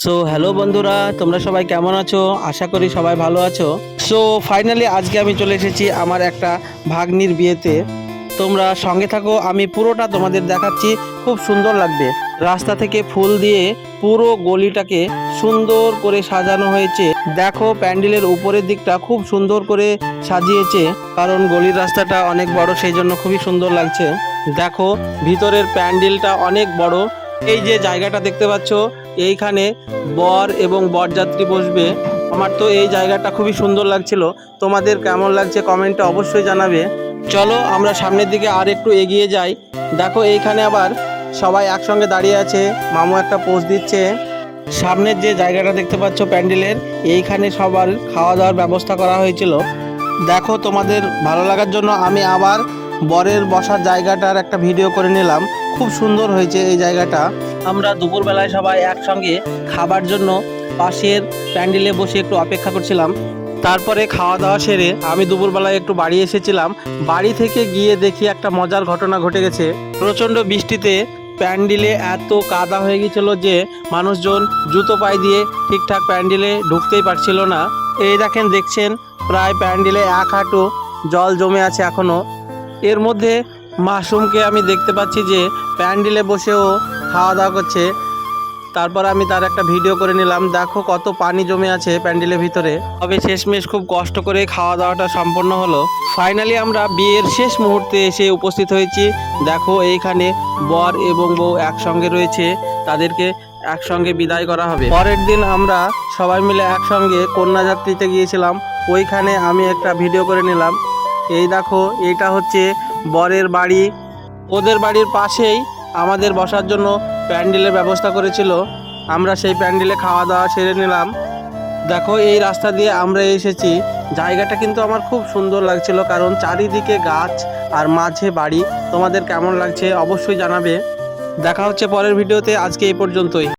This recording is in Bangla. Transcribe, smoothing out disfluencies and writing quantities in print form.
সো হ্যালো বন্ধুরা, তোমরা সবাই কেমন আছো? আশা করি সবাই ভালো আছো। সো ফাইনালি আজকে আমি চলে এসেছি আমার একটা ভাগ্নির বিয়েতে। তোমরা সঙ্গে থাকো, আমি পুরোটা তোমাদের দেখাচ্ছি। খুব সুন্দর লাগবে। রাস্তা থেকে ফুল দিয়ে পুরো গলিটাকে সুন্দর করে সাজানো হয়েছে। দেখো, প্যান্ডেলের উপরের দিকটা খুব সুন্দর করে সাজিয়েছে, কারণ গলির রাস্তাটা অনেক বড়, সেই জন্য খুবই সুন্দর লাগছে। দেখো, ভিতরের প্যান্ডেলটা অনেক বড়। এই যে জায়গাটা দেখতে পাচ্ছ, এইখানে বর এবং বরযাত্রী বসবে। আমার তো এই জায়গাটা খুবই সুন্দর লাগছিল। তোমাদের কেমন লাগছে কমেন্টে অবশ্যই জানাবে। চলো আমরা সামনের দিকে আর একটু এগিয়ে যাই। দেখো, এইখানে আবার সবাই একসঙ্গে দাঁড়িয়ে আছে, মামু একটা পোজ দিচ্ছে। সামনের যে জায়গাটা দেখতে পাচ্ছ প্যান্ডেলের, এইখানে সবার খাওয়া দাওয়ার ব্যবস্থা করা হয়েছিল। দেখো, তোমাদের ভালো লাগার জন্য আমি আবার বরের বসার জায়গাটার একটা ভিডিও করে নিলাম। খুব সুন্দর হয়েছে এই জায়গাটা। আমরা দুপুরবেলায় সবাই একসঙ্গে খাবার জন্য পাশের প্যান্ডেলে বসে একটু অপেক্ষা করছিলাম। তারপরে খাওয়া দাওয়া সেরে আমি দুপুরবেলায় একটু বাড়ি এসেছিলাম। বাড়ি থেকে গিয়ে দেখি একটা মজার ঘটনা ঘটে গেছে। প্রচণ্ড বৃষ্টিতে প্যান্ডেলে এত কাদা হয়ে গিয়েছিল যে মানুষজন জুতো পায়ে দিয়ে ঠিকঠাক প্যান্ডেলে ঢুকতেই পারছিল না। এই দেখছেন প্রায় প্যান্ডেলে এক হাঁটু জল জমে আছে এখনও। এর মধ্যে মাশরুমকে আমি দেখতে পাচ্ছি যে প্যান্ডেলে বসেও খাওয়া দাওয়া করছে। তারপর আমি তার একটা ভিডিও করে নিলাম। দেখো কত পানি জমে আছে প্যান্ডেলের ভিতরে। তবে শেষমেশ খুব কষ্ট করে খাওয়া দাওয়াটা সম্পন্ন হলো। ফাইনালি আমরা বিয়ের শেষ মুহূর্তে এসে উপস্থিত হয়েছি। দেখো, এইখানে বর এবং বউ একসঙ্গে রয়েছে, তাদেরকে একসঙ্গে বিদায় করা হবে। পরের দিন আমরা সবাই মিলে একসঙ্গে কন্যাযাত্রীতে গিয়েছিলাম। ওইখানে আমি একটা ভিডিও করে নিলাম। এই দেখো, এইটা হচ্ছে বরের বাড়ি। ওদের বাড়ির পাশেই আমাদের বসার জন্য প্যান্ডেলের ব্যবস্থা করেছিল। আমরা সেই প্যান্ডেলে খাওয়া দাওয়া সেরে নিলাম। দেখো, এই রাস্তা দিয়ে আমরা এসেছি। জায়গাটা কিন্তু আমার খুব সুন্দর লাগছিল, কারণ চারিদিকে গাছ আর মাঝে বাড়ি। তোমাদের কেমন লাগছে অবশ্যই জানাবে। দেখা হচ্ছে পরের ভিডিওতে। আজকে এই পর্যন্তই।